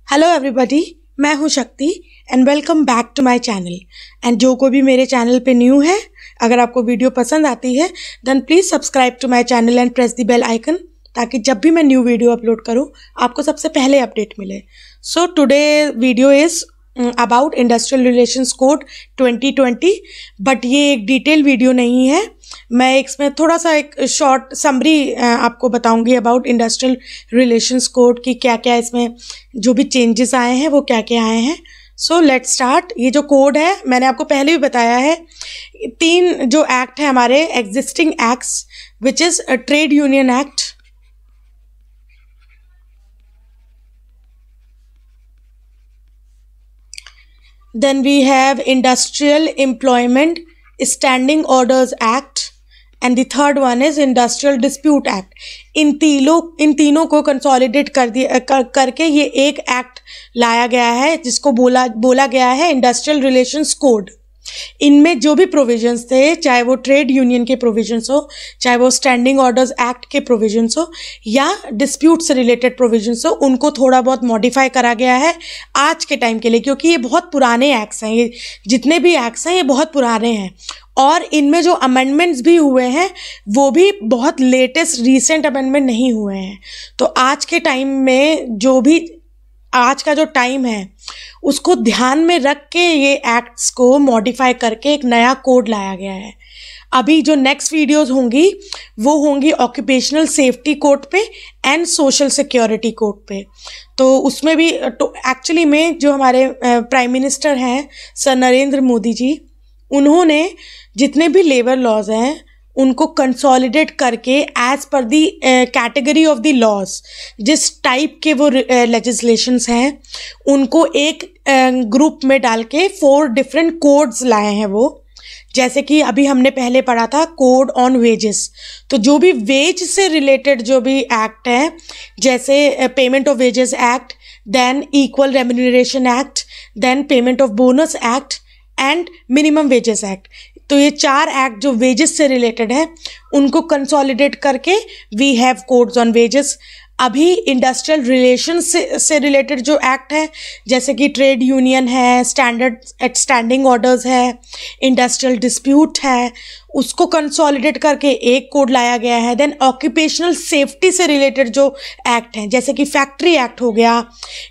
Hello everybody, मैं हूं Shakti and welcome back to my channel. And जो कोई भी मेरे चैनल पे न्यू है, अगर आपको वीडियो पसंद आती है then please subscribe to my channel and press the bell icon, ताकि जब भी मैं न्यू वीडियो अपलोड करूं आपको सबसे पहले अपडेट मिले। So today video is about industrial relations code 2020, but ये एक डिटेल वीडियो नहीं है। मैं इसमें थोड़ा सा एक शॉर्ट समरी आपको बताऊंगी अबाउट इंडस्ट्रियल रिलेशंस कोड की क्या क्या इसमें जो भी चेंजेस आए हैं वो क्या क्या आए हैं। सो लेट्स स्टार्ट। ये जो कोड है मैंने आपको पहले भी बताया है, 3 जो एक्ट है हमारे existing acts, which is trade union act, then we have Industrial Employment Standing Orders Act, and the third one is Industrial Dispute Act. इन तीनों को कंसोलिडेट करके ये एक एक्ट लाया गया है जिसको बोला गया है इंडस्ट्रियल रिलेशंस कोड। इनमें जो भी प्रोविजंस थे, चाहे वो ट्रेड यूनियन के प्रोविजंस हो, चाहे वो स्टैंडिंग ऑर्डर्स एक्ट के प्रोविजंस हो, या डिस्प्यूट से रिलेटेड प्रोविजंस हो, उनको थोड़ा बहुत मॉडिफाई करा गया है आज के टाइम के लिए, क्योंकि ये बहुत पुराने एक्ट्स हैं। ये जितने भी एक्ट्स हैं ये बहुत पुराने हैं, और इनमें जो अमेंडमेंट्स भी हुए हैं वो भी बहुत लेटेस्ट रीसेंट अमेंडमेंट नहीं हुए हैं। तो आज के टाइम में आज का जो टाइम है उसको ध्यान में रख के ये एक्ट्स को मॉडिफाई करके एक नया कोड लाया गया है। अभी जो नेक्स्ट वीडियोस होंगी वो होंगी ऑक्यूपेशनल सेफ्टी कोड पे एंड सोशल सिक्योरिटी कोड पे। तो उसमें भी एक्चुअली में जो हमारे प्राइम मिनिस्टर हैं सर नरेंद्र मोदी जी, उन्होंने जितने भी लेबर लॉज हैं उनको कंसोलिडेट करके एज पर the category of the laws, जिस टाइप के वो लेजिस्लेशंस हैं उनको एक ग्रुप में डाल के 4 डिफरेंट कोड्स लाए हैं वो। जैसे कि अभी हमने पहले पढ़ा था कोड ऑन वेजेस, तो जो भी वेज से रिलेटेड जो भी एक्ट है, जैसे payment of wages act, then equal remuneration act, then payment of bonus act and minimum wages act. तो ये 4 एक्ट जो वेजेस से रिलेटेड है उनको कंसोलिडेट करके we have codes on wages. अभी इंडस्ट्रियल रिलेशन से रिलेटेड जो एक्ट है, जैसे कि ट्रेड यूनियन है, स्टैंडिंग ऑर्डर्स है, इंडस्ट्रियल डिस्प्यूट है, उसको कंसोलिडेट करके एक कोड लाया गया है। देन ऑक्यूपेशनल सेफ्टी से रिलेटेड जो एक्ट हैं, जैसे कि फैक्ट्री एक्ट हो गया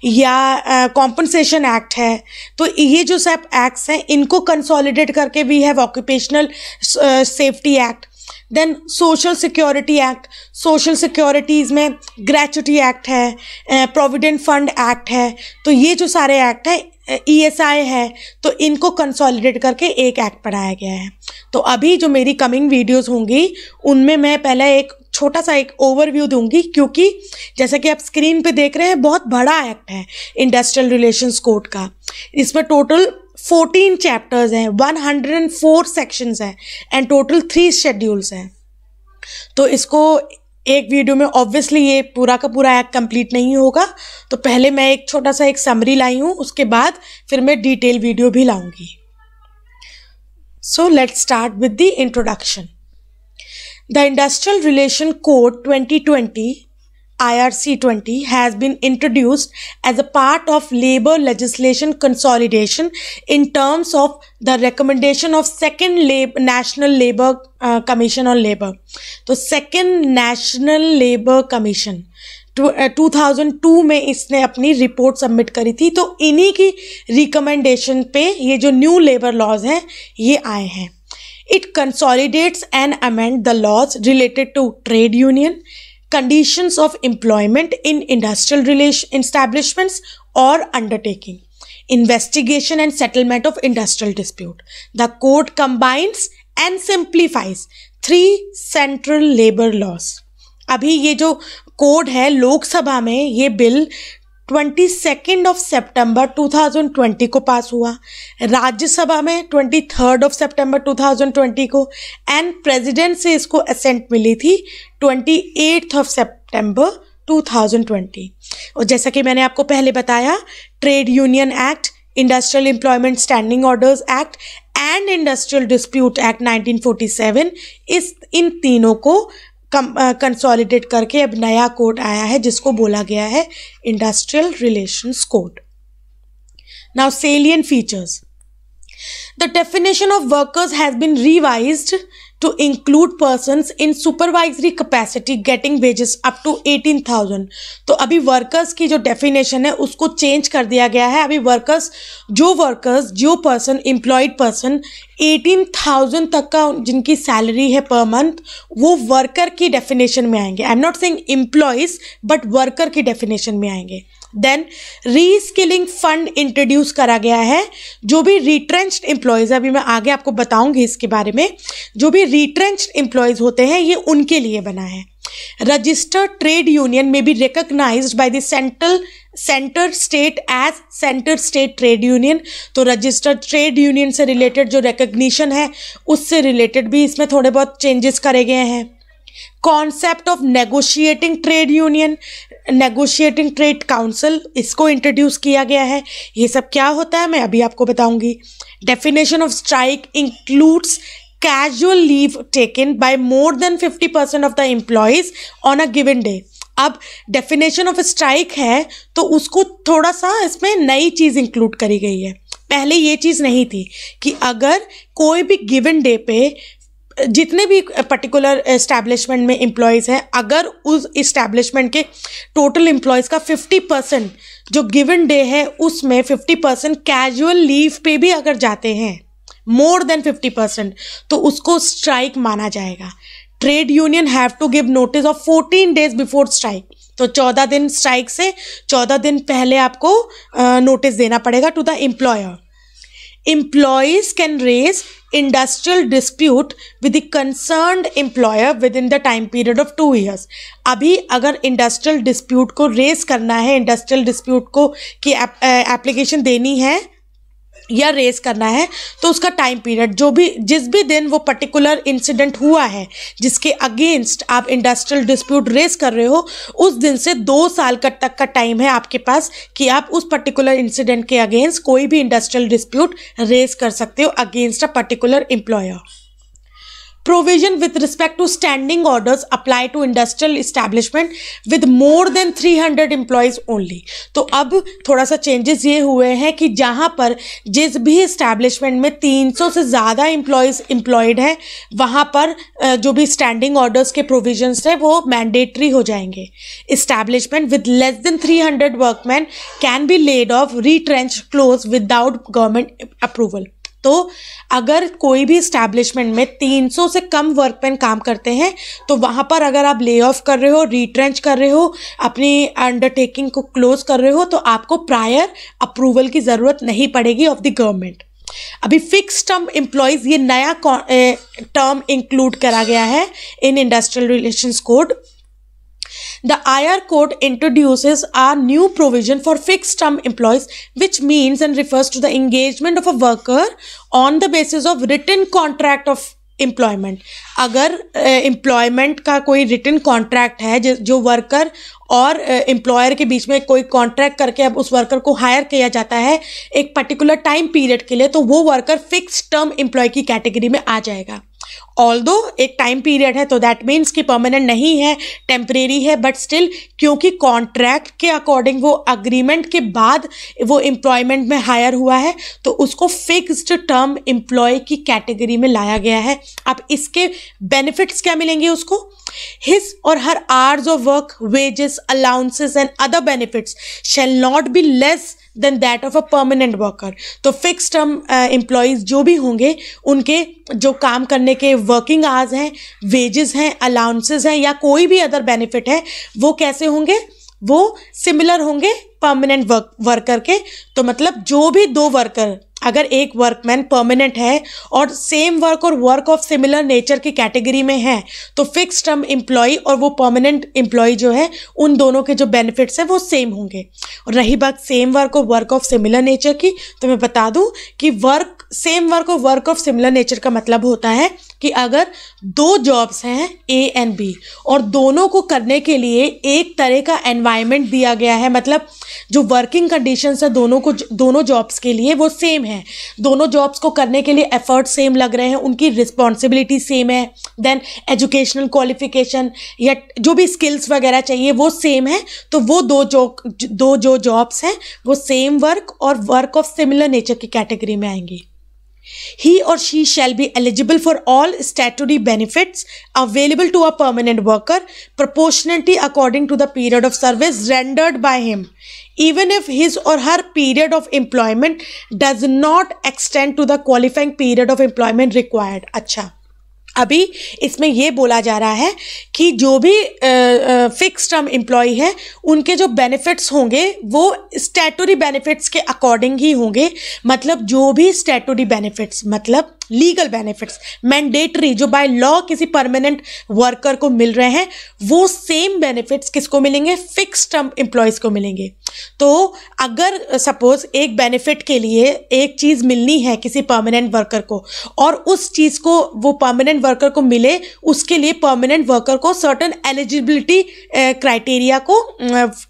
या कॉम्पनसेशन एक्ट है, तो ये जो सब एक्ट्स हैं इनको कंसोलिडेट करके we have occupational safety act. Then social security act, social securities में ग्रेच्युटी एक्ट है, प्रोविडेंट फंड एक्ट है। तो ये जो सारे एक्ट हैं, ESI है, तो इनको कंसोलिडेट करके एक एक्ट बनाया गया है। तो अभी जो मेरी कमिंग वीडियोस होंगी उनमें मैं पहले एक छोटा सा एक ओवरव्यू दूंगी, क्योंकि जैसा कि आप स्क्रीन पे देख रहे हैं बहुत बड़ा एक्ट है इंडस्ट्रियल रिलेशंस कोड का। इसमें टोटल 14 चैप्टर्स हैं, 104 सेक्शंस हैं एंड टोटल 3 शेड्यूल्स हैं। तो इसको एक वीडियो में ऑब्वियसली ये पूरा का पूरा एक्ट कंप्लीट नहीं होगा, तो पहले मैं एक छोटा सा एक समरी लाई हूँ, उसके बाद फिर मैं डिटेल वीडियो भी लाऊंगी। So let's start with the introduction. The industrial relation code 2020 IRC20 has been introduced as a part of labor legislation consolidation in terms of the recommendation of second National Labour Commission on Labour. तो second National Labour Commission 2002 में इसने अपनी report submit करी थी, तो इन्हीं की recommendation पे ये जो न्यू लेबर लॉज हैं ये आए हैं। It consolidates and amend the laws related to trade union, conditions of employment in industrial relation establishments or undertaking, investigation and settlement of industrial dispute. The code combines and simplifies 3 central labor laws. अभी ये जो code है लोकसभा में ये bill 22 सितंबर 2020 को पास हुआ, राज्यसभा में 23 सितंबर 2020 को, एंड प्रेसिडेंट से इसको असेंट मिली थी 28 सितंबर 2020। और जैसा कि मैंने आपको पहले बताया, trade union act, industrial employment standing orders act and industrial dispute act 1947, इन तीनों को कंसोलिडेट करके अब नया कोड आया है जिसको बोला गया है industrial relations code. Now salient features. The definition of workers has been revised to include persons in supervisory capacity getting wages up to 18,000. तो अभी वर्कर्स की जो डेफिनेशन है उसको चेंज कर दिया गया है. अभी जो पर्सन एम्प्लॉयड पर्सन 18,000 तक का जिनकी सैलरी है पर मंथ वो वर्कर की डेफिनेशन में आएंगे. I am not saying employees but worker की डेफिनेशन में आएंगे. देन रीस्किलिंग फंड इंट्रोड्यूस करा गया है. जो भी रिट्रेंच्ड एम्प्लॉयज, अभी मैं आगे आपको बताऊंगी इसके बारे में, जो भी रिट्रेंच्ड एम्प्लॉयज होते हैं ये उनके लिए बना है. रजिस्टर्ड ट्रेड यूनियन में be recognised by the centre state as centre state trade union. तो रजिस्टर्ड ट्रेड यूनियन से रिलेटेड जो रिकॉग्निशन है उससे रिलेटेड भी इसमें थोड़े बहुत चेंजेस करे गए हैं. Concept of negotiating trade union, negotiating trade council, इसको इंट्रोड्यूस किया गया है. ये सब क्या होता है मैं अभी आपको बताऊंगी. Definition of strike includes casual leave taken by more than 50% of the employees on a given day. अब डेफिनेशन ऑफ स्ट्राइक है तो उसको थोड़ा सा इसमें नई चीज़ इंक्लूड करी गई है. पहले ये चीज़ नहीं थी कि अगर कोई भी गिवन डे पे जितने भी पर्टिकुलर एस्टैब्लिशमेंट में एम्प्लॉयज़ हैं, अगर उस एस्टैब्लिशमेंट के टोटल एम्प्लॉयज़ का 50% जो गिवन डे है उसमें 50% कैजुअल लीव पे भी अगर जाते हैं, मोर देन 50%, तो उसको स्ट्राइक माना जाएगा. Trade union have to give notice of 14 days before strike. तो 14 दिन स्ट्राइक से 14 दिन पहले आपको नोटिस देना पड़ेगा to the employer. Employees can raise industrial dispute with the concerned employer within the time period of 2 years. अभी अगर इंडस्ट्रियल डिस्प्यूट को रेज करना है, इंडस्ट्रियल डिस्प्यूट को की एप्लीकेशन देनी है या रेज करना है, तो उसका टाइम पीरियड जिस भी दिन वो पर्टिकुलर इंसिडेंट हुआ है जिसके अगेंस्ट आप इंडस्ट्रियल डिस्प्यूट रेज कर रहे हो, उस दिन से 2 साल तक का टाइम है आपके पास कि आप उस पर्टिकुलर इंसिडेंट के अगेंस्ट कोई भी इंडस्ट्रियल डिस्प्यूट रेज कर सकते हो against a particular employer. Provision with respect to standing orders apply to industrial establishment with more than 300 employees only. तो अब थोड़ा सा चेंजेस ये हुए हैं कि जहाँ पर जिस भी establishment में 300 से ज़्यादा एम्प्लॉयज़ एम्प्लॉयड हैं वहाँ पर जो भी स्टैंडिंग ऑर्डर्स के प्रोविजंस हैं वो मैंडेटरी हो जाएंगे. Establishment with less than 300 workmen can be laid off, retrenched, closed without government approval. तो अगर कोई भी इस्टेब्लिशमेंट में 300 से कम वर्कमैन काम करते हैं तो वहाँ पर अगर आप ले ऑफ कर रहे हो, रिट्रेंच कर रहे हो, अपनी अंडरटेकिंग को क्लोज कर रहे हो, तो आपको प्रायर अप्रूवल की ज़रूरत नहीं पड़ेगी ऑफ द गवर्नमेंट. अभी फिक्स टर्म एम्प्लॉयज़ ये नया टर्म इंक्लूड करा गया है in industrial relations code. The IR code introduces a new provision for fixed term employees, which means and refers to the engagement of a worker on the basis of written contract of employment. अगर employment का कोई written contract है जो worker और employer के बीच में कोई contract करके अब उस वर्कर को हायर किया जाता है एक पर्टिकुलर टाइम पीरियड के लिए, तो वो वर्कर फिक्स टर्म एम्प्लॉय की कैटेगरी में आ जाएगा. ऑल्दो एक टाइम पीरियड है तो दैट मीन्स कि परमानेंट नहीं है, टेम्परेरी है, बट स्टिल क्योंकि कॉन्ट्रैक्ट के अकॉर्डिंग वो अग्रीमेंट के बाद वो एम्प्लॉयमेंट में हायर हुआ है तो उसको फिक्स्ड टर्म एम्प्लॉय की कैटेगरी में लाया गया है. अब इसके बेनिफिट्स क्या मिलेंगे उसको? हिज और her hours of work, wages, allowances and other benefits shall not be less than that of a permanent worker. तो फिक्स टर्म एम्प्लॉयज़ जो भी होंगे उनके जो काम करने के वर्किंग आवर्स हैं, वेजेस हैं, अलाउंसेस हैं या कोई भी अदर बेनिफिट है वो कैसे होंगे? वो सिमिलर होंगे परमानेंट वर्कर के. तो मतलब जो भी 2 वर्कर, अगर एक वर्कमैन परमानेंट है और सेम वर्क और वर्क ऑफ सिमिलर नेचर की कैटेगरी में है तो फिक्स टर्म एम्प्लॉय और वो परमानेंट एम्प्लॉय जो है उन दोनों के जो बेनिफिट्स हैं वो सेम होंगे. और रही बात सेम वर्क और वर्क ऑफ सिमिलर नेचर की, तो मैं बता दूं कि सेम वर्क और वर्क ऑफ सिमिलर नेचर का मतलब होता है कि अगर 2 जॉब्स हैं ए एंड बी और दोनों को करने के लिए एक तरह का एनवायरनमेंट दिया गया है, मतलब जो वर्किंग कंडीशंस है दोनों जॉब्स के लिए वो सेम है, दोनों जॉब्स को करने के लिए एफर्ट सेम लग रहे हैं, उनकी रिस्पॉन्सिबिलिटी सेम है, देन एजुकेशनल क्वालिफिकेशन या जो भी स्किल्स वगैरह चाहिए वो सेम है, तो वो दो जो जॉब्स हैं वो सेम वर्क और वर्क ऑफ सिमिलर नेचर की कैटेगरी में आएंगी. He or she shall be eligible for all statutory benefits available to a permanent worker proportionately according to the period of service rendered by him, even if his or her period of employment does not extend to the qualifying period of employment required. अच्छा, अभी इसमें ये बोला जा रहा है कि जो भी फिक्स टर्म एम्प्लॉय है उनके जो बेनिफिट्स होंगे वो स्टैट्यूटरी बेनिफिट्स के अकॉर्डिंग ही होंगे. मतलब जो भी स्टैट्यूटरी बेनिफिट्स मतलब लीगल बेनिफिट्स मैंडेटरी जो बाय लॉ किसी परमानेंट वर्कर को मिल रहे हैं वो सेम बेनिफिट्स किसको मिलेंगे, फिक्स टर्म एम्प्लॉयज़ को मिलेंगे. तो अगर सपोज एक बेनिफिट के लिए एक चीज़ मिलनी है किसी परमानेंट वर्कर को और उस चीज़ को वो परमानेंट वर्कर को मिले, उसके लिए परमानेंट वर्कर को सर्टन एलिजिबिलिटी क्राइटेरिया को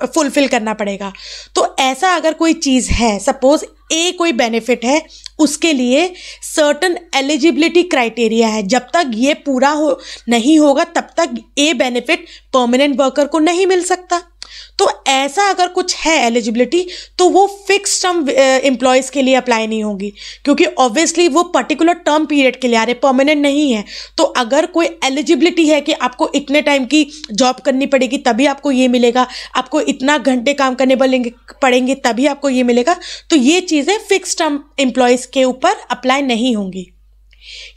फुलफिल करना पड़ेगा. तो ऐसा अगर कोई चीज़ है, सपोज ए कोई बेनिफिट है, उसके लिए सर्टन एलिजिबिलिटी क्राइटेरिया है, जब तक ये पूरा नहीं होगा तब तक ए बेनिफिट परमानेंट वर्कर को नहीं मिल सकता. तो ऐसा अगर कुछ है एलिजिबिलिटी तो वो फिक्स टर्म एम्प्लॉयज़ के लिए अप्लाई नहीं होगी, क्योंकि ऑब्वियसली वो पर्टिकुलर टर्म पीरियड के लिए आ रहे, परमानेंट नहीं है. तो अगर कोई एलिजिबिलिटी है कि आपको इतने टाइम की जॉब करनी पड़ेगी तभी आपको ये मिलेगा, आपको इतना घंटे काम करने पड़ेंगे तभी आपको ये मिलेगा, तो ये चीज़ें फिक्स टर्म एम्प्लॉयज़ के ऊपर अप्लाई नहीं होंगी.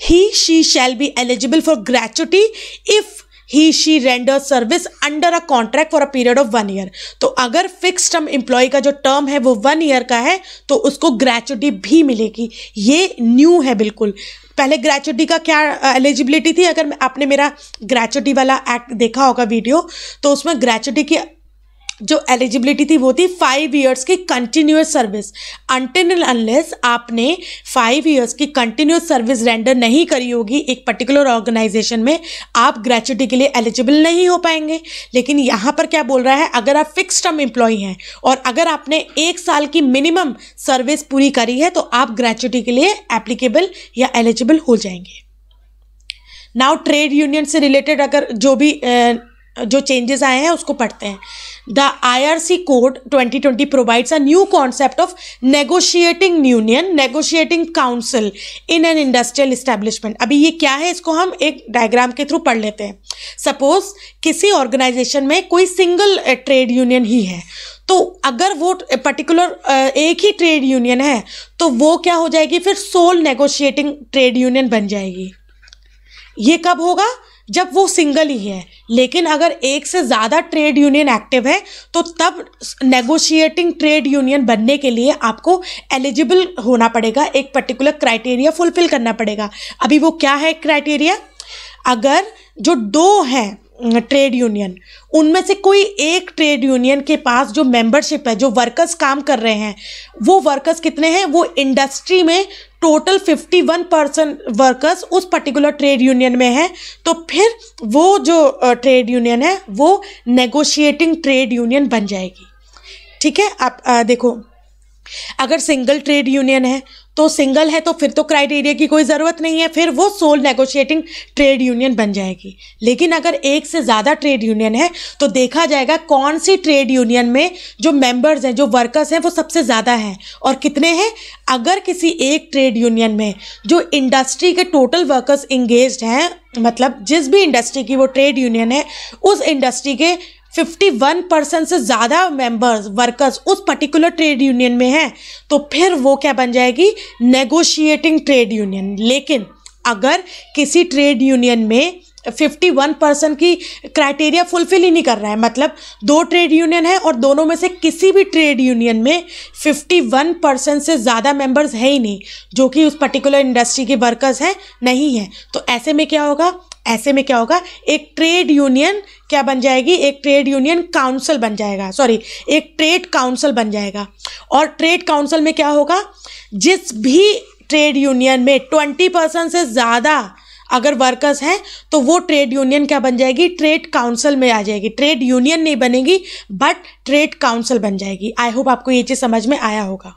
He she shall be eligible for gratuity if he she renders service under a contract for a period of 1 year. तो अगर फिक्स टर्म एम्प्लॉय का जो टर्म है वो 1 ईयर का है तो उसको ग्रेच्युटी भी मिलेगी. ये न्यू है बिल्कुल. पहले ग्रेच्युटी का क्या एलिजिबिलिटी थी, अगर आपने मेरा ग्रेच्युटी वाला एक्ट देखा होगा वीडियो तो उसमें ग्रेच्युटी की जो एलिजिबिलिटी थी वो थी 5 इयर्स की कंटिन्यूस सर्विस. अनटिल अनलेस आपने 5 इयर्स की कंटिन्यूस सर्विस रेंडर नहीं करी होगी एक पर्टिकुलर ऑर्गेनाइजेशन में, आप ग्रेच्युटी के लिए एलिजिबल नहीं हो पाएंगे. लेकिन यहाँ पर क्या बोल रहा है, अगर आप फिक्स टर्म एम्प्लॉय हैं और अगर आपने 1 साल की मिनिमम सर्विस पूरी करी है तो आप ग्रेच्युटी के लिए एप्लीकेबल या एलिजिबल हो जाएंगे. नाउ ट्रेड यूनियन से रिलेटेड अगर जो चेंजेस आए हैं उसको पढ़ते हैं. The IRC code 2020 provides a new concept of negotiating union, negotiating council in an industrial establishment. अभी ये क्या है इसको हम एक डायग्राम के थ्रू पढ़ लेते हैं. सपोज किसी ऑर्गेनाइजेशन में कोई सिंगल ट्रेड यूनियन ही है, तो अगर वो पर्टिकुलर एक ही ट्रेड यूनियन है तो वो क्या हो जाएगी, फिर सोल नेगोशिएटिंग ट्रेड यूनियन बन जाएगी. ये कब होगा, जब वो सिंगल ही है. लेकिन अगर एक से ज़्यादा ट्रेड यूनियन एक्टिव है तो तब नेगोशिएटिंग ट्रेड यूनियन बनने के लिए आपको एलिजिबल होना पड़ेगा, एक पर्टिकुलर क्राइटेरिया फुलफिल करना पड़ेगा. अभी वो क्या है क्राइटेरिया, अगर जो 2 हैं ट्रेड यूनियन, उनमें से कोई एक ट्रेड यूनियन के पास जो मेंबरशिप है, जो वर्कर्स काम कर रहे हैं, वो वर्कर्स कितने हैं, वो इंडस्ट्री में टोटल 51% वर्कर्स उस पर्टिकुलर ट्रेड यूनियन में है, तो फिर वो जो ट्रेड यूनियन है वो नेगोशिएटिंग ट्रेड यूनियन बन जाएगी. ठीक है. आप देखो, अगर सिंगल ट्रेड यूनियन है तो सिंगल है तो फिर तो क्राइटेरिया की कोई ज़रूरत नहीं है, फिर वो सोल नेगोशिएटिंग ट्रेड यूनियन बन जाएगी. लेकिन अगर एक से ज़्यादा ट्रेड यूनियन है तो देखा जाएगा कौन सी ट्रेड यूनियन में जो मेंबर्स हैं, जो वर्कर्स हैं, वो सबसे ज़्यादा हैं और कितने हैं. अगर किसी एक ट्रेड यूनियन में जो इंडस्ट्री के टोटल वर्कर्स इंगेज्ड हैं, मतलब जिस भी इंडस्ट्री की वो ट्रेड यूनियन है, उस इंडस्ट्री के 51% से ज़्यादा मेंबर्स वर्कर्स उस पर्टिकुलर ट्रेड यूनियन में हैं, तो फिर वो क्या बन जाएगी, नेगोशिएटिंग ट्रेड यूनियन. लेकिन अगर किसी ट्रेड यूनियन में 51% की क्राइटेरिया फुलफिल ही नहीं कर रहा है, मतलब 2 ट्रेड यूनियन है और दोनों में से किसी भी ट्रेड यूनियन में 51% से ज़्यादा मेंबर्स है ही नहीं, जो कि उस पर्टिकुलर इंडस्ट्री के वर्कर्स हैं नहीं हैं, तो ऐसे में क्या होगा, एक ट्रेड यूनियन क्या बन जाएगी, एक ट्रेड यूनियन काउंसिल बन जाएगा, एक ट्रेड काउंसिल बन जाएगा. और ट्रेड काउंसिल में क्या होगा, जिस भी ट्रेड यूनियन में 20% से ज़्यादा अगर वर्कर्स हैं तो वो ट्रेड यूनियन क्या बन जाएगी, ट्रेड काउंसिल में आ जाएगी. ट्रेड यूनियन नहीं बनेगी बट ट्रेड काउंसिल बन जाएगी. आई होप आपको ये चीज़ समझ में आया होगा.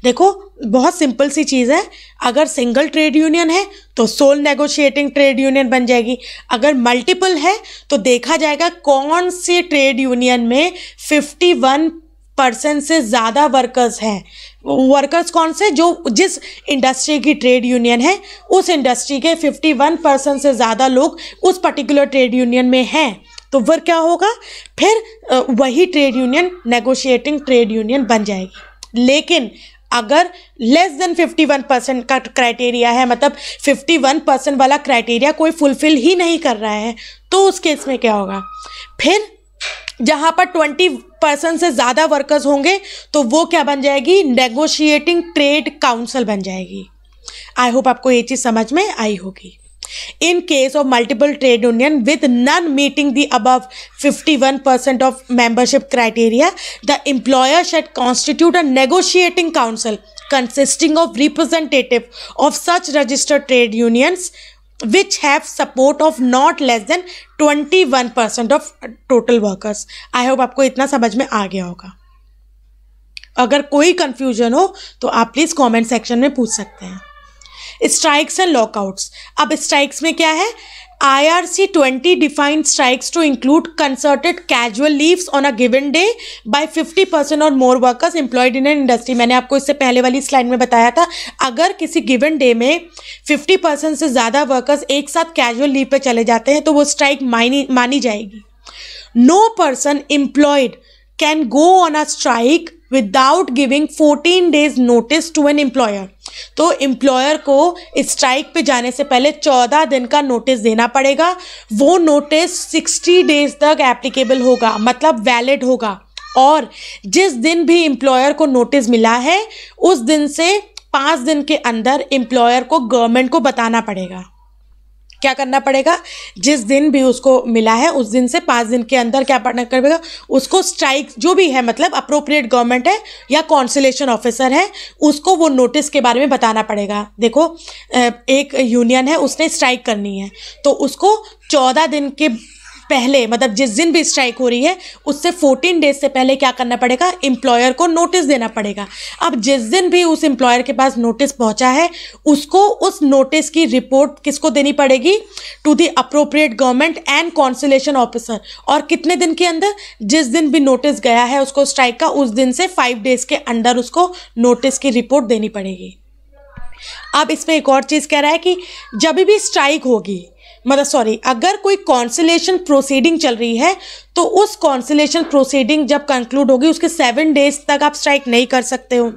देखो बहुत सिंपल सी चीज़ है, अगर सिंगल ट्रेड यूनियन है तो सोल नेगोशिएटिंग ट्रेड यूनियन बन जाएगी, अगर मल्टीपल है तो देखा जाएगा कौन सी ट्रेड यूनियन में 51% से ज़्यादा वर्कर्स हैं। वर्कर्स कौन से, जो जिस इंडस्ट्री की ट्रेड यूनियन है उस इंडस्ट्री के 51% से ज़्यादा लोग उस पर्टिकुलर ट्रेड यूनियन में हैं, तो फिर क्या होगा, फिर वही trade union negotiating trade union बन जाएगी। लेकिन अगर लेस देन 51% का क्राइटेरिया है, मतलब 51% वाला क्राइटेरिया कोई फुलफिल ही नहीं कर रहा है, तो उस केस में क्या होगा, फिर जहाँ पर 20% से ज़्यादा वर्कर्स होंगे तो वो क्या बन जाएगी, नेगोशिएटिंग ट्रेड काउंसिल बन जाएगी। आई होप आपको ये चीज़ समझ में आई होगी। In case of multiple trade union with none meeting the above 51% of membership criteria, the employer should constitute a negotiating council consisting of representative of such registered trade unions which have support of not less than 21% of total workers. I hope आपको इतना समझ में आ गया होगा। अगर कोई confusion हो तो आप प्लीज़ कमेंट सेक्शन में पूछ सकते हैं। Strikes and lockouts. अब स्ट्राइक्स में क्या है, IRC 20 defined strikes to include concerted casual leaves on a given day by 50% or more workers employed in an industry. मैंने आपको इससे पहले वाली स्लाइड में बताया था, अगर किसी गिवन डे में 50% से ज़्यादा वर्कर्स एक साथ कैजुअल लीव पे चले जाते हैं तो वो स्ट्राइक मानी जाएगी। No person employed can go on a strike without giving 14 days notice to an employer. तो एम्प्लॉयर को स्ट्राइक पे जाने से पहले 14 दिन का नोटिस देना पड़ेगा। वो नोटिस 60 days तक एप्लीकेबल होगा, मतलब वैलिड होगा। और जिस दिन भी एम्प्लॉयर को नोटिस मिला है उस दिन से 5 दिन के अंदर एम्प्लॉयर को गवर्नमेंट को बताना पड़ेगा। क्या करना पड़ेगा, जिस दिन भी उसको मिला है उस दिन से 5 दिन के अंदर क्या करना पड़ेगा, उसको स्ट्राइक जो भी है, मतलब अप्रोप्रिएट गवर्नमेंट है या कॉन्सुलेशन ऑफिसर है, उसको वो नोटिस के बारे में बताना पड़ेगा। देखो एक यूनियन है, उसने स्ट्राइक करनी है तो उसको 14 दिन के पहले, मतलब जिस दिन भी स्ट्राइक हो रही है उससे 14 days से पहले क्या करना पड़ेगा, एम्प्लॉयर को नोटिस देना पड़ेगा। अब जिस दिन भी उस एम्प्लॉयर के पास नोटिस पहुंचा है उसको उस नोटिस की रिपोर्ट किसको देनी पड़ेगी, to the appropriate government and conciliation officer. और कितने दिन के अंदर, जिस दिन भी नोटिस गया है उसको स्ट्राइक का, उस दिन से 5 days के अंदर उसको नोटिस की रिपोर्ट देनी पड़ेगी। अब इसमें एक और चीज़ कह रहा है कि जब भी स्ट्राइक होगी, मतलब अगर कोई कॉन्सुलेशन प्रोसीडिंग चल रही है तो उस कॉन्सुलेशन प्रोसीडिंग जब कंक्लूड होगी उसके 7 days तक आप स्ट्राइक नहीं कर सकते हो।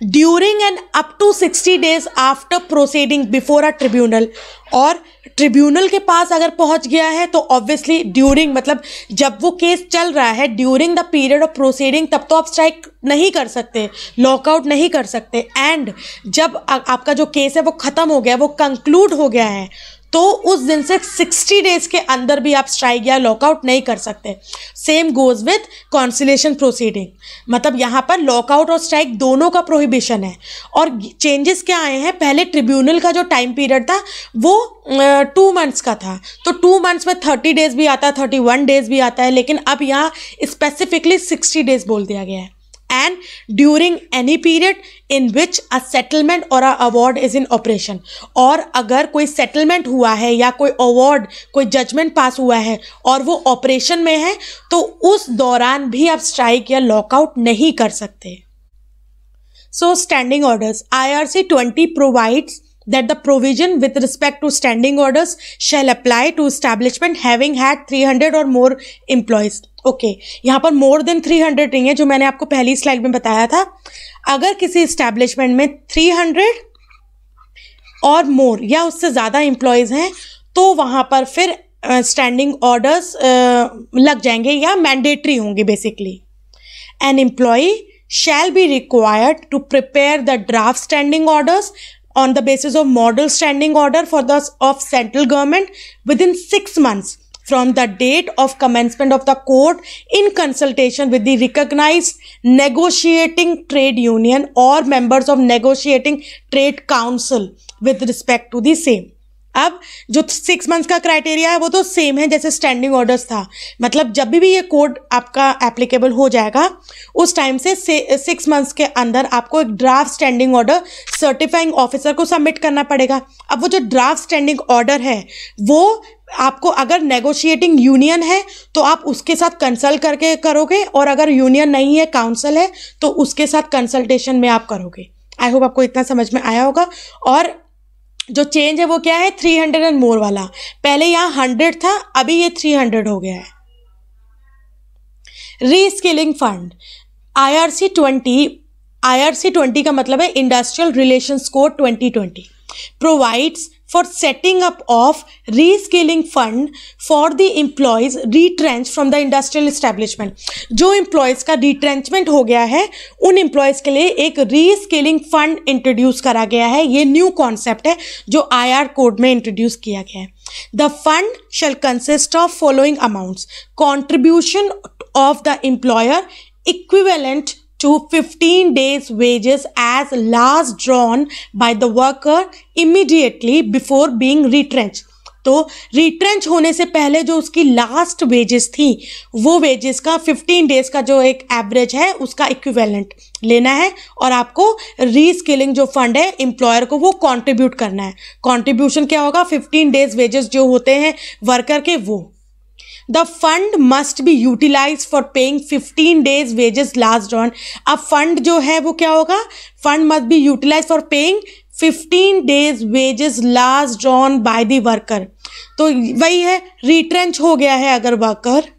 During and up to 60 days after proceeding before a tribunal, और ट्रिब्यूनल के पास अगर पहुंच गया है तो ऑब्वियसली ड्यूरिंग, मतलब जब वो केस चल रहा है during the period of proceeding, तब तो आप स्ट्राइक नहीं कर सकते, लॉकआउट नहीं कर सकते। एंड जब आपका जो केस है वो ख़त्म हो गया, वो कंक्लूड हो गया है, तो उस दिन से 60 days के अंदर भी आप स्ट्राइक या लॉकआउट नहीं कर सकते। सेम गोज विथ कॉन्सुलेशन प्रोसीडिंग, मतलब यहाँ पर लॉकआउट और स्ट्राइक दोनों का प्रोहिबिशन है। और चेंजेस क्या आए हैं, पहले ट्रिब्यूनल का जो टाइम पीरियड था वो 2 months का था, तो 2 months में 30 days भी आता है, 31 days भी आता है, लेकिन अब यहाँ स्पेसिफिकली 60 days बोल दिया गया है। And during any period in which a settlement or a award is in operation, और अगर कोई सेटलमेंट हुआ है या कोई अवार्ड, कोई जजमेंट पास हुआ है और वो ऑपरेशन में है, तो उस दौरान भी आप स्ट्राइक या लॉकआउट नहीं कर सकते। So standing orders, IRC 20 provides that the provision with respect to standing orders shall apply to establishment having had 300 or more employees. Okay, यहाँ पर मोर देन 300 नहीं है, जो मैंने आपको पहली स्लाइड में बताया था। अगर किसी इस्टेब्लिशमेंट में 300 और मोर या उससे ज़्यादा एम्प्लॉयज़ हैं तो वहाँ पर फिर स्टैंडिंग ऑर्डर्स लग जाएंगे या मैंडेटरी होंगे basically. An employ shall be required to prepare the draft standing orders on the basis of model standing order for the of central government within 6 months from the date of commencement of the court in consultation with the recognized negotiating trade union or members of negotiating trade council with respect to the same. अब जो 6 months का criteria है वो तो same है जैसे standing orders था, मतलब जब भी ये कोड आपका एप्लीकेबल हो जाएगा उस टाइम से 6 मंथ्स के अंदर आपको एक draft standing order certifying officer को सबमिट करना पड़ेगा। अब वो जो ड्राफ्ट स्टैंडिंग ऑर्डर है वो आपको, अगर नेगोशिएटिंग यूनियन है तो आप उसके साथ कंसल्ट करके करोगे, और अगर यूनियन नहीं है, काउंसिल है, तो उसके साथ कंसल्टेशन में आप करोगे। आई होप आपको इतना समझ में आया होगा। और जो चेंज है वो क्या है, 300 एंड मोर वाला। पहले यहाँ 100 था, अभी ये 300 हो गया है। रीस्किलिंग फंड IRC 20 का मतलब है industrial relations code 2020 provides for setting up of reskilling fund for the employees retrenched from the industrial establishment। जो employees का retrenchment हो गया है उन employees के लिए एक reskilling fund इंट्रोड्यूस करा गया है। ये न्यू कॉन्सेप्ट है जो IR कोड में इंट्रोड्यूस किया गया है। The fund shall consist of following amounts: contribution of the employer equivalent to 15 days wages as last drawn by the worker immediately before being retrenched। तो रिट्रेंच होने से पहले जो उसकी लास्ट वेजेस थी वो वेजेस का 15 डेज का जो एक एवरेज है उसका इक्विवेलेंट लेना है, और आपको रीस्किलिंग जो फंड है एम्प्लॉयर को वो कंट्रीब्यूट करना है। कंट्रीब्यूशन क्या होगा, 15 डेज वेजेस जो होते हैं वर्कर के वो। The fund must be utilized for paying 15 days wages last drawn। अब फंड जो है वो क्या होगा, fund must be utilized for paying 15 days wages last drawn by the worker। तो वही है, रिट्रेंच हो गया है अगर वर्कर,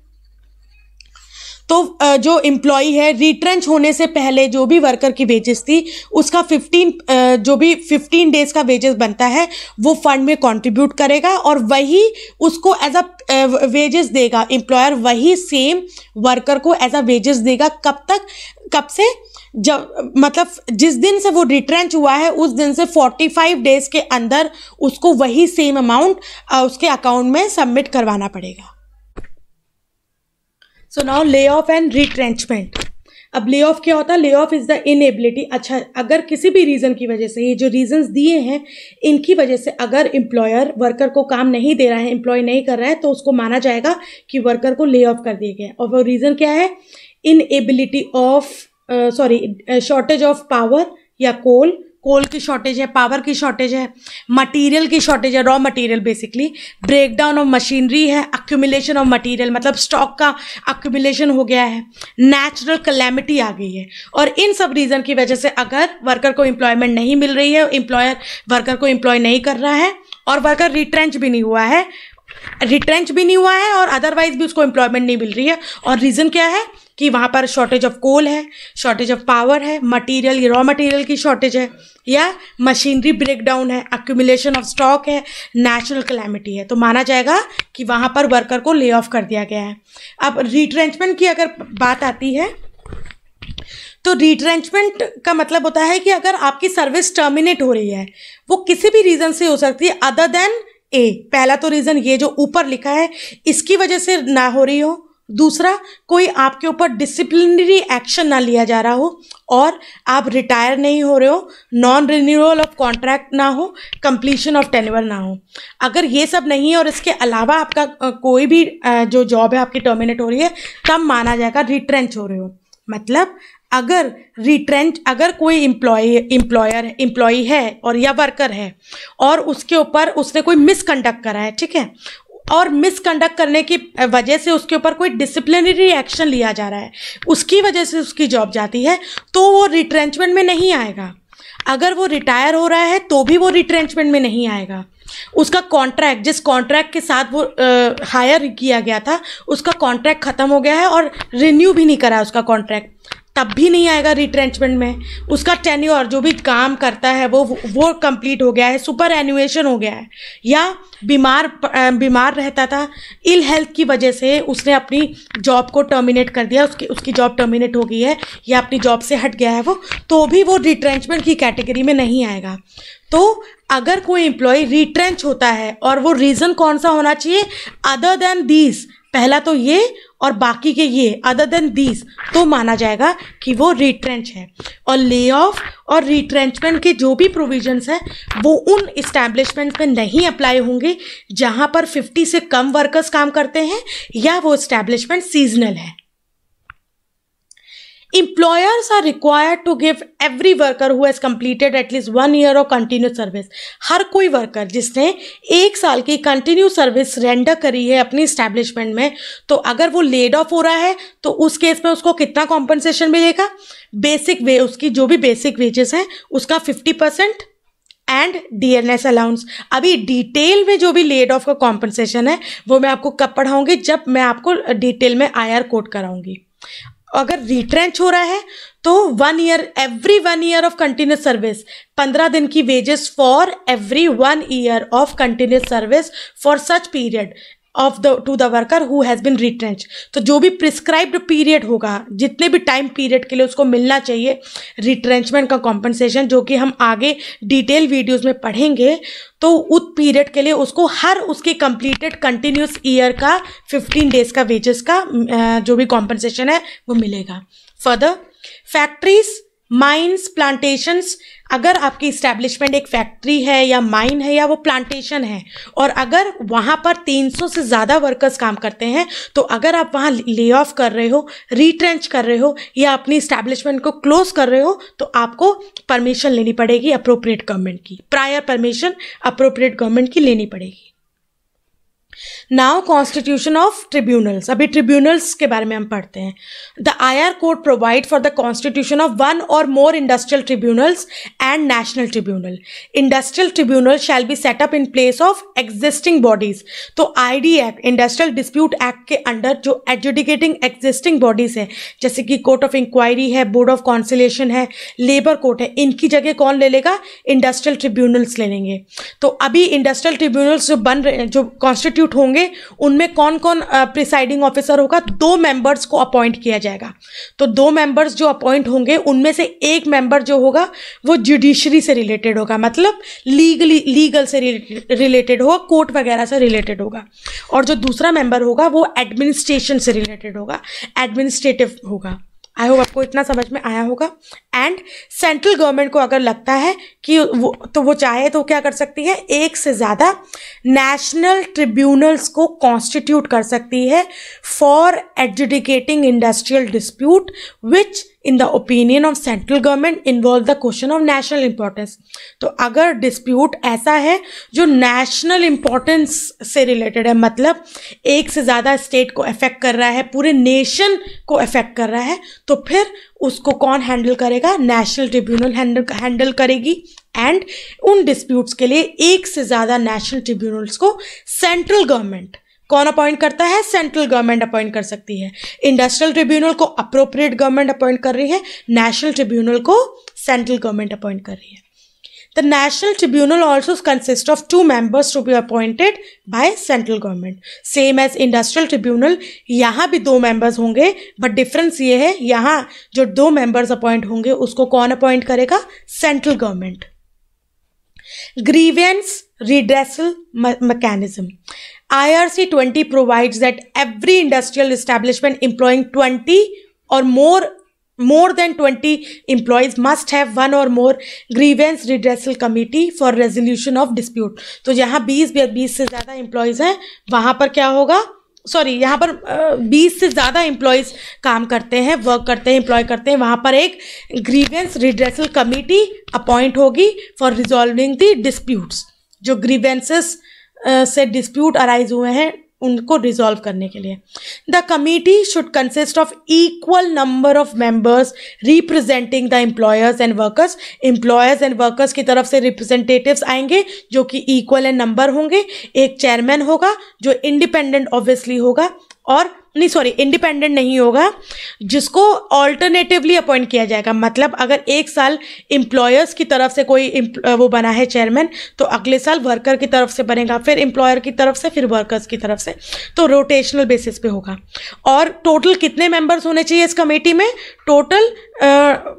तो जो एम्प्लॉई है रिट्रेंच होने से पहले जो भी वर्कर की वेजेस थी उसका 15 डेज का वेजेस बनता है वो फंड में कंट्रीब्यूट करेगा, और वही उसको एज अ वेजेस देगा एम्प्लॉयर, वही सेम वर्कर को एज अ वेजेस देगा। कब तक, कब से, जब मतलब जिस दिन से वो रिट्रेंच हुआ है उस दिन से 45 डेज के अंदर उसको वही सेम अमाउंट उसके अकाउंट में सबमिट करवाना पड़ेगा। So now lay off and retrenchment. अब ले ऑफ क्या होता है, lay off is the inability. अच्छा, अगर किसी भी रीज़न की वजह से, ये जो रीजंस दिए हैं इनकी वजह से अगर एम्प्लॉयर वर्कर को काम नहीं दे रहा है, एम्प्लॉय नहीं कर रहा है, तो उसको माना जाएगा कि वर्कर को ले ऑफ कर दिया गया। और वो रीज़न क्या है, inability of shortage of power या कोल की शॉर्टेज है, पावर की शॉर्टेज है, मटेरियल की शॉर्टेज है, raw material basically, breakdown of machinery है, अक्यूमुलेशन ऑफ मटेरियल मतलब स्टॉक का अक्यूमुलेशन हो गया है, नेचुरल कैलेमिटी आ गई है। और इन सब रीज़न की वजह से अगर वर्कर को एम्प्लॉयमेंट नहीं मिल रही है, एम्प्लॉयर वर्कर को एम्प्लॉय नहीं कर रहा है, और वर्कर रिट्रेंच भी नहीं हुआ है और अदरवाइज भी उसको एम्प्लॉयमेंट नहीं मिल रही है, और रीज़न क्या है कि वहाँ पर शॉर्टेज ऑफ कोल है, शॉर्टेज ऑफ पावर है, मटेरियल, रॉ मटेरियल की शॉर्टेज है, या मशीनरी ब्रेकडाउन है, अक्यूमुलेशन ऑफ स्टॉक है, नेचुरल कैलेमिटी है, तो माना जाएगा कि वहाँ पर वर्कर को ले ऑफ कर दिया गया है। अब रिट्रेंचमेंट की अगर बात आती है तो रिट्रेंचमेंट का मतलब होता है कि अगर आपकी सर्विस टर्मिनेट हो रही है, वो किसी भी रीज़न से हो सकती है अदर देन ए। पहला तो रीज़न ये जो ऊपर लिखा है इसकी वजह से ना हो रही हो, दूसरा कोई आपके ऊपर डिसिप्लिनरी एक्शन ना लिया जा रहा हो, और आप रिटायर नहीं हो रहे हो, नॉन रिन्यूअल ऑफ कॉन्ट्रैक्ट ना हो, कंप्लीशन ऑफ टेन्योर ना हो। अगर ये सब नहीं है और इसके अलावा आपका कोई भी जो जॉब है आपकी टर्मिनेट हो रही है, तब माना जाएगा रिट्रेंच हो रहे हो। मतलब अगर कोई एम्प्लॉय है और या वर्कर है और उसके ऊपर उसने कोई मिसकंडक्ट करा है, ठीक है, और मिसकंडक्ट करने की वजह से उसके ऊपर कोई डिसिप्लिनरी एक्शन लिया जा रहा है, उसकी वजह से उसकी जॉब जाती है, तो वो रिट्रेंचमेंट में नहीं आएगा। अगर वो रिटायर हो रहा है तो भी वो रिट्रेंचमेंट में नहीं आएगा। उसका कॉन्ट्रैक्ट, जिस कॉन्ट्रैक्ट के साथ वो हायर किया गया था, उसका कॉन्ट्रैक्ट ख़त्म हो गया है और रिन्यू भी नहीं करा उसका कॉन्ट्रैक्ट, तब भी नहीं आएगा रिट्रेंचमेंट में। उसका टेन्योर जो भी काम करता है वो कंप्लीट हो गया है, सुपर एनुएशन हो गया है, या बीमार रहता था, इल हेल्थ की वजह से उसने अपनी जॉब को टर्मिनेट कर दिया, उसकी जॉब टर्मिनेट हो गई है या अपनी जॉब से हट गया है वो, तो भी वो रिट्रेंचमेंट की कैटेगरी में नहीं आएगा। तो अगर कोई एम्प्लॉय रिट्रेंच होता है और वो रीज़न कौन सा होना चाहिए, अदर देन दीज, पहला तो ये, और बाकी के ये अदर देन दीज, तो माना जाएगा कि वो रिट्रेंच है। और ले ऑफ और रिट्रेंचमेंट के जो भी प्रोविजंस हैं वो उन इस्टेब्लिशमेंट में नहीं अप्लाई होंगे जहाँ पर 50 से कम वर्कर्स काम करते हैं या वो इस्टेब्लिशमेंट सीजनल है। Employers are required to give every worker who has completed at least 1 year of continuous service, हर कोई वर्कर जिसने 1 साल की कंटिन्यू सर्विस रेंडर करी है अपनी इस्टेब्लिशमेंट में, तो अगर वो लेड ऑफ हो रहा है तो उस केस में उसको कितना कॉम्पनसेशन मिलेगा? बेसिक वे, उसकी जो भी बेसिक वेजेस हैं उसका 50% एंड डीएनएस अलाउंस। अभी डिटेल में जो भी लेड ऑफ का कॉम्पनसेशन है वो मैं आपको कब पढ़ाऊंगी? जब मैं आपको डिटेल में IR कोड कराऊंगी। अगर रिट्रेंच हो रहा है तो 1 year, every 1 year of continuous service, 15 दिन की wages for every 1 year of continuous service for such period of to the worker who has bin retrench. तो जो भी प्रिस्क्राइब्ड पीरियड होगा, जितने भी टाइम पीरियड के लिए उसको मिलना चाहिए रिट्रेंचमेंट का कॉम्पनसेशन, जो कि हम आगे डिटेल वीडियोस में पढ़ेंगे, तो उस पीरियड के लिए उसको हर उसके कंप्लीटेड कंटिन्यूस ईयर का 15 डेज का वेजेस का जो भी कॉम्पनसेशन है वो मिलेगा। फर्दर, फैक्ट्रीज, माइंस, प्लांटेशंस, अगर आपकी इस्टेब्लिशमेंट एक फैक्ट्री है या माइन है या वो प्लांटेशन है और अगर वहाँ पर 300 से ज़्यादा वर्कर्स काम करते हैं, तो अगर आप वहाँ ले ऑफ कर रहे हो, रिट्रेंच कर रहे हो या अपनी इस्टेब्लिशमेंट को क्लोज कर रहे हो, तो आपको परमिशन लेनी पड़ेगी अप्रोप्रिएट गवर्नमेंट की, प्रायर परमिशन अप्रोप्रिएट गवर्नमेंट की लेनी पड़ेगी। नाउ कॉन्स्टिट्यूशन ऑफ ट्रिब्यूनल्स, अभी ट्रिब्यूनल्स के बारे में हम पढ़ते हैं। The IR code provide for the constitution of 1 or more industrial tribunals and national tribunal. Industrial tribunal shall be set up in place of existing bodies. तो ID act, industrial dispute act के under जो adjudicating existing bodies है, जैसे कि court of inquiry है, board of conciliation है, labour court है, इनकी जगह कौन ले लेगा? इंडस्ट्रियल ट्रिब्यूनल्स ले लेंगे। तो अभी इंडस्ट्रियल ट्रिब्यूनल्स जो बन रहे, जो कॉन्स्टिट्यूट होंगे, उनमें कौन कौन प्रिसाइडिंग ऑफिसर होगा? 2 मेंबर्स को अपॉइंट किया जाएगा। तो 2 मेंबर्स जो अपॉइंट होंगे उनमें से एक मेंबर जो होगा वो जुडिशरी से रिलेटेड होगा, मतलब लीगल से रिलेटेड होगा, कोर्ट वगैरह से रिलेटेड होगा। और जो दूसरा मेंबर होगा वो एडमिनिस्ट्रेशन से रिलेटेड होगा, एडमिनिस्ट्रेटिव होगा। आई होप आपको इतना समझ में आया होगा। एंड सेंट्रल गवर्नमेंट को अगर लगता है कि वो चाहे तो क्या कर सकती है? एक से ज़्यादा नेशनल ट्रिब्यूनल्स को कॉन्स्टिट्यूट कर सकती है for adjudicating industrial dispute which in the opinion of central government involve the question of national importance. तो अगर डिस्प्यूट ऐसा है जो नेशनल इंपॉर्टेंस से रिलेटेड है, मतलब एक से ज़्यादा स्टेट को अफेक्ट कर रहा है, पूरे नेशन को अफेक्ट कर रहा है, तो फिर उसको कौन हैंडल करेगा? नेशनल ट्रिब्यूनल हैंडल करेगी। एंड उन डिस्प्यूट्स के लिए एक से ज़्यादा नेशनल ट्रिब्यूनल्स को सेंट्रल गवर्नमेंट कौन अपॉइंट करता है? सेंट्रल गवर्नमेंट अपॉइंट कर सकती है। इंडस्ट्रियल ट्रिब्यूनल को अप्रोप्रिएट गवर्नमेंट अपॉइंट कर रही है, नेशनल ट्रिब्यूनल को सेंट्रल गवर्नमेंट अपॉइंट कर रही है। The national tribunal also consist of 2 members to be appointed by central government, same as industrial tribunal. यहाँ भी 2 members होंगे, बट डिफरेंस ये है, यहाँ जो 2 members अपॉइंट होंगे उसको कौन अपॉइंट करेगा? Central government. Grievance redressal mechanism. IRC 20 provides that every industrial establishment employing 20 or more than 20 employees must have 1 or more grievance redressal committee for resolution of dispute. तो जहाँ 20 से ज़्यादा एम्प्लॉयज़ हैं वहाँ पर क्या होगा? यहाँ पर 20 से ज़्यादा एम्प्लॉयज़ काम करते हैं, वर्क करते हैं, एम्प्लॉय करते हैं, वहाँ पर एक ग्रीवेंस रिड्रेसल कमिटी अपॉइंट होगी फॉर रिजॉल्विंग द डिस्प्यूट्स। जो ग्रीवेंसेस से डिस्प्यूट अराइज हुए हैं उनको रिजॉल्व करने के लिए। The committee should consist of equal number of members representing the employers and workers. Employers and workers की तरफ से रिप्रेजेंटेटिव्स आएंगे जो कि इक्वल एंड नंबर होंगे। एक चेयरमैन होगा जो इंडिपेंडेंट ऑब्वियसली होगा, और इंडिपेंडेंट नहीं होगा, जिसको ऑल्टरनेटिवली अपॉइंट किया जाएगा। मतलब अगर एक साल एम्प्लॉयर्स की तरफ से कोई वो बना है चेयरमैन, तो अगले साल वर्कर की तरफ से बनेगा, फिर एम्प्लॉयर की तरफ से, फिर वर्कर्स की तरफ से, तो रोटेशनल बेसिस पे होगा। और टोटल कितने मेंबर्स होने चाहिए इस कमेटी में? टोटल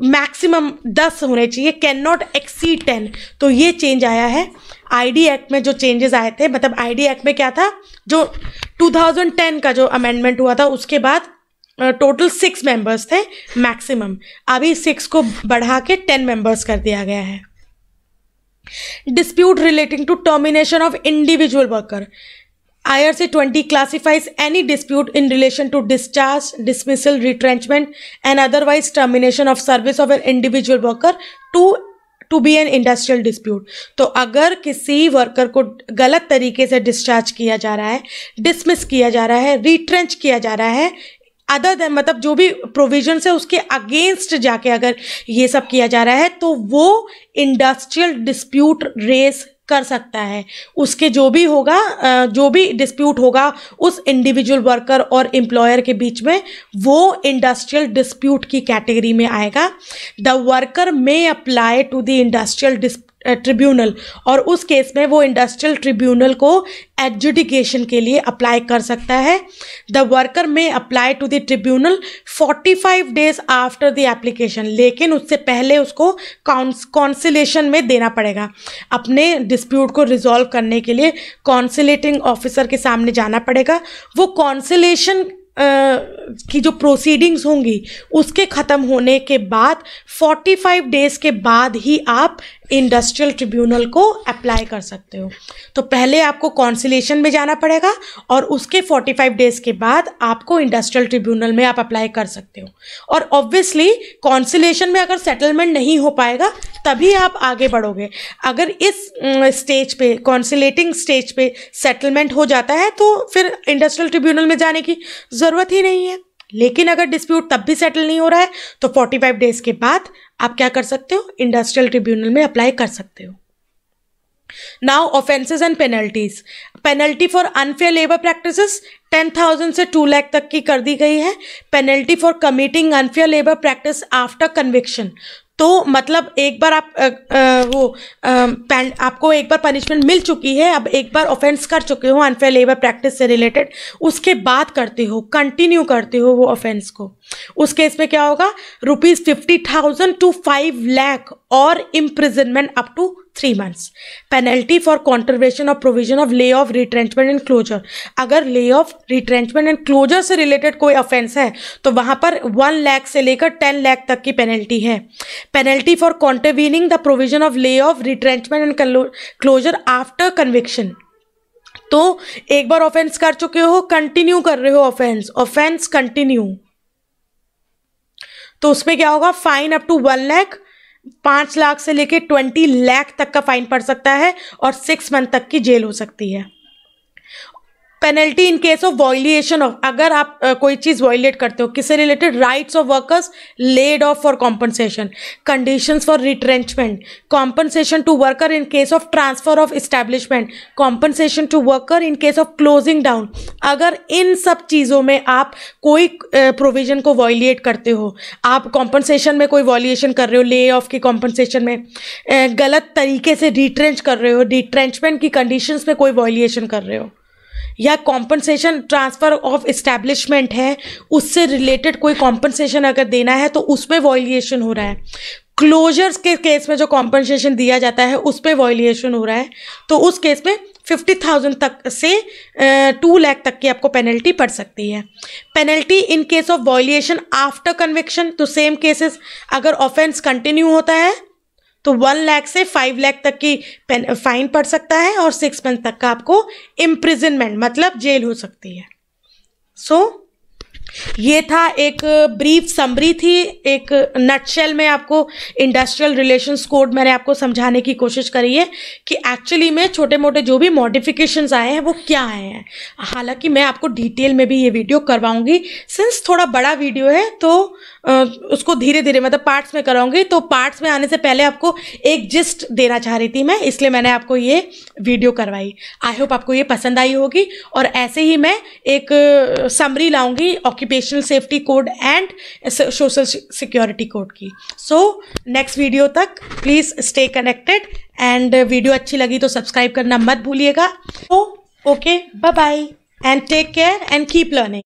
मैक्सिमम 10 होने चाहिए, कैन नॉट एक्सीड 10। तो ये चेंज आया है आईडी एक्ट में जो चेंजेस आए थे, मतलब आईडी एक्ट में क्या था, जो 2010 का जो अमेंडमेंट हुआ था उसके बाद टोटल 6 मेंबर्स थे मैक्सिमम, अभी 6 को बढ़ा के 10 मेंबर्स कर दिया गया है। Dispute relating to termination of individual worker, IRC 20 classifies any dispute in relation to discharge, dismissal, retrenchment and otherwise termination of service of an individual worker to be an industrial dispute। तो अगर किसी worker को गलत तरीके से discharge किया जा रहा है, डिसमिस किया जा रहा है, रिट्रेंच किया जा रहा है, अदर देन मतलब जो भी प्रोविजन है उसके अगेंस्ट जाके अगर ये सब किया जा रहा है तो वो इंडस्ट्रियल डिस्प्यूट रेस कर सकता है। उसके जो भी होगा, जो भी डिस्प्यूट होगा उस इंडिविजुअल वर्कर और एम्प्लॉयर के बीच में, वो इंडस्ट्रियल डिस्प्यूट की कैटेगरी में आएगा। The worker may apply to the industrial tribunal, और उस केस में वो इंडस्ट्रियल ट्रिब्यूनल को एडजुडिकेशन के लिए अप्लाई कर सकता है। The worker may apply to the tribunal 45 days after the application, लेकिन उससे पहले उसको कॉन्सिलेशन में देना पड़ेगा। अपने डिस्प्यूट को रिजॉल्व करने के लिए कॉन्सिलेटिंग ऑफिसर के सामने जाना पड़ेगा। वो कॉन्सिलेशन की जो प्रोसीडिंग्स होंगी उसके ख़त्म होने के बाद 45 डेज के बाद ही आप इंडस्ट्रियल ट्रिब्यूनल को अप्लाई कर सकते हो। तो पहले आपको कॉन्सिलेशन में जाना पड़ेगा और उसके 45 डेज के बाद आपको इंडस्ट्रियल ट्रिब्यूनल में आप अप्लाई कर सकते हो। और ऑब्वियसली कॉन्सिलेशन में अगर सेटलमेंट नहीं हो पाएगा तभी आप आगे बढ़ोगे। अगर इस स्टेज पे, कॉन्सिलेटिंग स्टेज पे सेटलमेंट हो जाता है तो फिर इंडस्ट्रियल ट्रिब्यूनल में जाने की ज़रूरत ही नहीं है। लेकिन अगर डिस्प्यूट तब भी सेटल नहीं हो रहा है तो 45 डेज के बाद आप क्या कर सकते हो, इंडस्ट्रियल ट्रिब्यूनल में अप्लाई कर सकते हो। Now offences and penalties. Penalty for unfair labour practices 10,000 से 2 लाख तक की कर दी गई है। Penalty for committing unfair labour practice after conviction, तो मतलब एक बार आपको एक बार पनिशमेंट मिल चुकी है, अब एक बार ऑफेंस कर चुके हो अनफेयर लेबर प्रैक्टिस से रिलेटेड, उसके बाद करते हो, कंटिन्यू करते हो वो ऑफेंस को, उस केस में क्या होगा, ₹50,000 to 5 लाख और imprisonment up to 3 months। Penalty for contravention of provision of lay off retrenchment and closure, अगर lay off retrenchment and closure से रिलेटेड कोई ऑफेंस है तो वहां पर 1 लाख से लेकर 10 लाख तक की पेनल्टी है। Penalty for contravening the provision of lay off retrenchment and closure after conviction, तो एक बार ऑफेंस कर चुके हो, कंटिन्यू कर रहे हो ऑफेंस कंटिन्यू, तो उसमें क्या होगा, fine up to 1 lakh, 5 lakh से लेके 20 लाख तक का फाइन पड़ सकता है और 6 मंथ तक की जेल हो सकती है। Penalty in case of violation of, अगर आप कोई चीज़ वॉयलेट करते हो, किससे related, rights of workers laid off for compensation, conditions for retrenchment, compensation to worker in case of transfer of establishment, compensation to worker in case of closing down, अगर इन सब चीज़ों में आप कोई प्रोविजन को वॉयलेट करते हो, आप कॉम्पनसेशन में कोई वॉयलेशन कर रहे हो, ले ऑफ की कॉम्पनसेशन में गलत तरीके से रिट्रेंच कर रहे हो, रिट्रेंचमेंट की कंडीशंस में कोई वॉयलेशन कर रहे हो, या कॉम्पनसेशन ट्रांसफर ऑफ इस्टेब्लिशमेंट है उससे रिलेटेड कोई कॉम्पनसेशन अगर देना है तो उसमें वॉयलेशन हो रहा है, क्लोजर्स के केस में जो कॉम्पनसेशन दिया जाता है उस पर वॉयलेशन हो रहा है, तो उस केस में 50,000 तक से 2 लाख तक की आपको पेनल्टी पड़ सकती है। Penalty in case of violation after conviction, तो सेम केसेस, अगर ऑफेंस कंटिन्यू होता है तो 1 लाख से 5 लाख तक की फाइन पड़ सकता है और 6 मंथ तक का आपको इम्प्रिजनमेंट मतलब जेल हो सकती है। ये था एक ब्रीफ समरी थी, एक नटशेल में आपको इंडस्ट्रियल रिलेशंस कोड मैंने आपको समझाने की कोशिश करी है कि एक्चुअली में छोटे मोटे जो भी मॉडिफिकेशंस आए हैं वो क्या आए हैं। हालांकि मैं आपको डिटेल में भी ये वीडियो करवाऊंगी, सिंस थोड़ा बड़ा वीडियो है तो उसको धीरे धीरे मतलब पार्ट्स में कराऊंगी, तो पार्ट्स में आने से पहले आपको एक जिस्ट देना चाह रही थी मैं, इसलिए मैंने आपको ये वीडियो करवाई। आई होप आपको ये पसंद आई होगी और ऐसे ही मैं एक समरी लाऊंगी occupational safety code and social security code की। सो नेक्स्ट वीडियो तक please stay connected and video अच्छी लगी तो सब्सक्राइब करना मत भूलिएगा। Okay, bye bye and take care and keep learning.